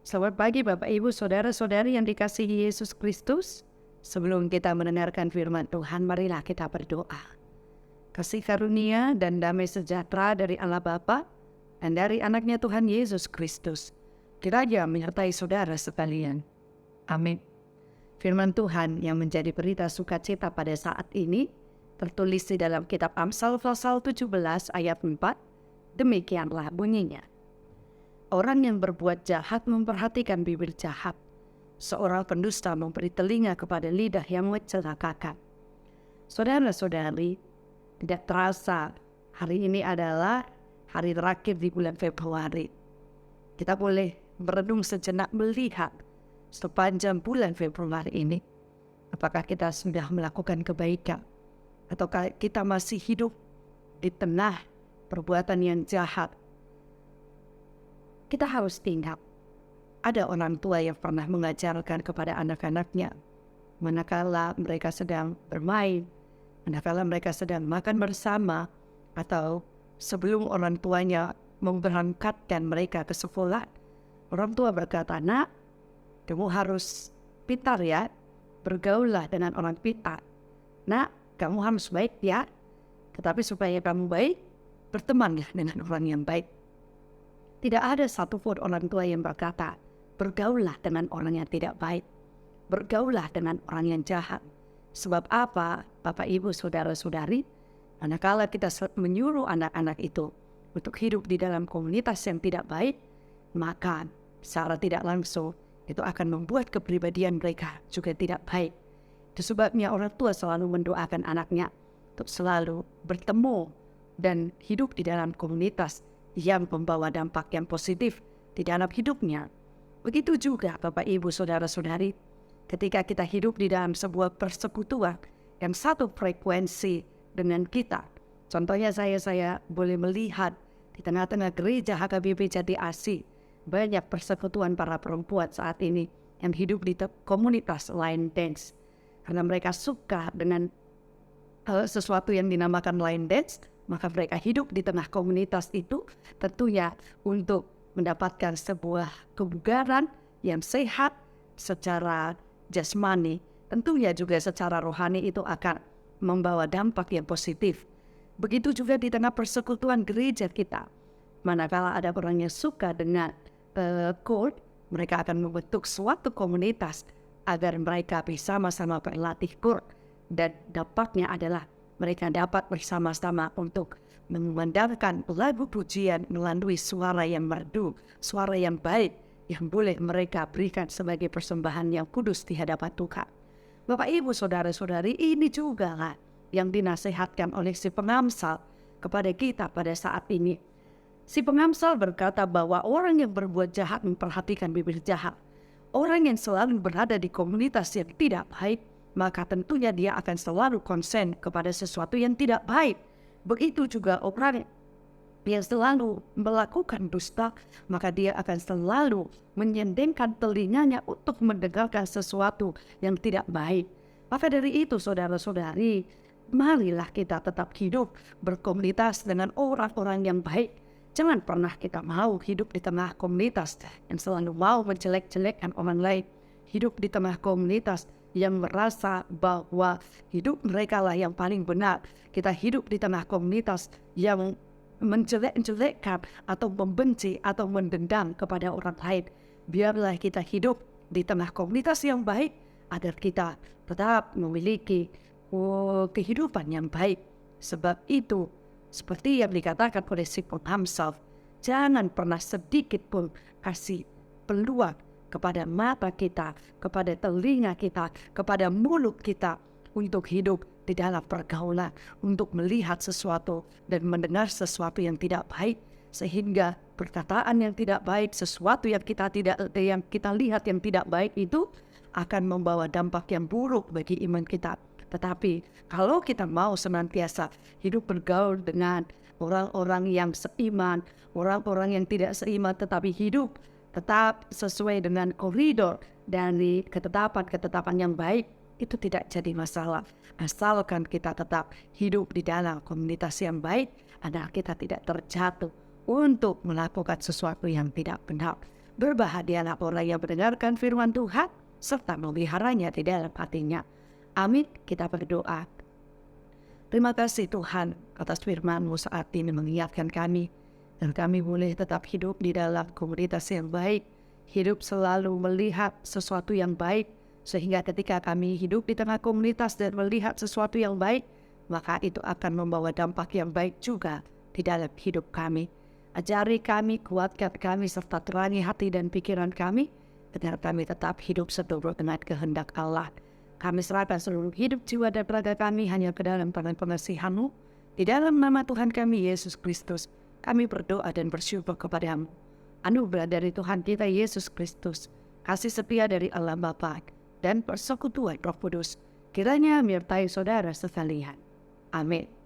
Selamat pagi Bapak Ibu Saudara-saudari yang dikasihi Yesus Kristus. Sebelum kita mendengarkan firman Tuhan, marilah kita berdoa. Kasih karunia dan damai sejahtera dari Allah Bapa dan dari anaknya Tuhan Yesus Kristus kiranya menyertai saudara sekalian. Amin. Firman Tuhan yang menjadi berita sukacita pada saat ini tertulis di dalam kitab Amsal pasal 17 ayat 4. Demikianlah bunyinya. Orang yang berbuat jahat memperhatikan bibir jahat. Seorang pendusta memberi telinga kepada lidah yang mencelakakan. Saudara-saudari, tidak terasa hari ini adalah hari terakhir di bulan Februari. Kita boleh merenung sejenak melihat sepanjang bulan Februari ini. Apakah kita sudah melakukan kebaikan? Atau kita masih hidup di tengah perbuatan yang jahat? Kita harus ingat, ada orang tua yang pernah mengajarkan kepada anak-anaknya, manakala mereka sedang bermain, manakala mereka sedang makan bersama, atau sebelum orang tuanya memberangkatkan mereka ke sekolah, orang tua berkata, "Nak, kamu harus pintar ya, bergaullah dengan orang pintar. Nak, kamu harus baik ya, tetapi supaya kamu baik, bertemanlah dengan orang yang baik." Tidak ada satupun orang tua yang berkata, bergaullah dengan orang yang tidak baik, bergaullah dengan orang yang jahat. Sebab apa, Bapak Ibu Saudara-saudari? Manakala kita menyuruh anak-anak itu untuk hidup di dalam komunitas yang tidak baik, maka secara tidak langsung itu akan membuat kepribadian mereka juga tidak baik. Itu sebabnya orang tua selalu mendoakan anaknya untuk selalu bertemu dan hidup di dalam komunitas yang membawa dampak yang positif di dalam hidupnya. Begitu juga Bapak Ibu Saudara-saudari, ketika kita hidup di dalam sebuah persekutuan yang satu frekuensi dengan kita. Contohnya saya boleh melihat di tengah-tengah gereja HKBP Jati Asih, banyak persekutuan para perempuan saat ini yang hidup di komunitas line dance. Karena mereka suka dengan sesuatu yang dinamakan line dance, maka mereka hidup di tengah komunitas itu tentunya untuk mendapatkan sebuah kebugaran yang sehat secara jasmani. Tentunya juga secara rohani itu akan membawa dampak yang positif. Begitu juga di tengah persekutuan gereja kita. Manakala ada orang yang suka dengan chord, mereka akan membentuk suatu komunitas agar mereka bersama-sama berlatih chord. Dan dampaknya adalah mereka dapat bersama-sama untuk mengandalkan lagu pujian melalui suara yang merdu, suara yang baik yang boleh mereka berikan sebagai persembahan yang kudus di hadapan Tuhan. Bapak Ibu Saudara-saudari, ini juga lah yang dinasihatkan oleh si pengamsal kepada kita pada saat ini. Si pengamsal berkata bahwa orang yang berbuat jahat memperhatikan bibir jahat. Orang yang selalu berada di komunitas yang tidak baik, maka tentunya dia akan selalu konsen kepada sesuatu yang tidak baik. Begitu juga orang yang selalu melakukan dusta, maka dia akan selalu menyendengkan telinganya untuk mendengarkan sesuatu yang tidak baik. Maka dari itu saudara-saudari, marilah kita tetap hidup berkomunitas dengan orang-orang yang baik. Jangan pernah kita mau hidup di tengah komunitas yang selalu mau menjelek-jelekkan orang lain. Hidup di tengah komunitas yang merasa bahwa hidup mereka lah yang paling benar. Kita hidup di tengah komunitas yang menjelek-jelekkan atau membenci atau mendendam kepada orang lain. Biarlah kita hidup di tengah komunitas yang baik agar kita tetap memiliki kehidupan yang baik. Sebab itu, seperti yang dikatakan oleh si pengamsal, jangan pernah sedikit pun kasih peluang kepada mata kita, kepada telinga kita, kepada mulut kita untuk hidup di dalam pergaulan, untuk melihat sesuatu dan mendengar sesuatu yang tidak baik, sehingga perkataan yang tidak baik, sesuatu yang kita lihat yang tidak baik itu akan membawa dampak yang buruk bagi iman kita. Tetapi kalau kita mau senantiasa hidup bergaul dengan orang-orang yang seiman, orang-orang yang tidak seiman tetapi hidup tetap sesuai dengan koridor dari ketetapan-ketetapan yang baik, itu tidak jadi masalah. Asalkan kita tetap hidup di dalam komunitas yang baik, agar kita tidak terjatuh untuk melakukan sesuatu yang tidak benar. Berbahagialah orang yang mendengarkan firman Tuhan serta memeliharanya di dalam hatinya. Amin. Kita berdoa. Terima kasih Tuhan atas firman-Mu saat ini mengingatkan kami, dan kami boleh tetap hidup di dalam komunitas yang baik, hidup selalu melihat sesuatu yang baik, sehingga ketika kami hidup di tengah komunitas dan melihat sesuatu yang baik, maka itu akan membawa dampak yang baik juga di dalam hidup kami. Ajari kami, kuatkan kami, serta terangi hati dan pikiran kami, agar kami tetap hidup seturut dengan kehendak Allah. Kami serahkan seluruh hidup, jiwa, dan raga kami hanya ke dalam tangan pengasihan-Mu. Di dalam nama Tuhan kami, Yesus Kristus, kami berdoa dan bersyukur kepada-Mu. Anugerah dari Tuhan kita, Yesus Kristus, kasih setia dari Allah Bapa, dan persekutuan Roh Kudus, kiranya menyertai saudara sekalian. Amin.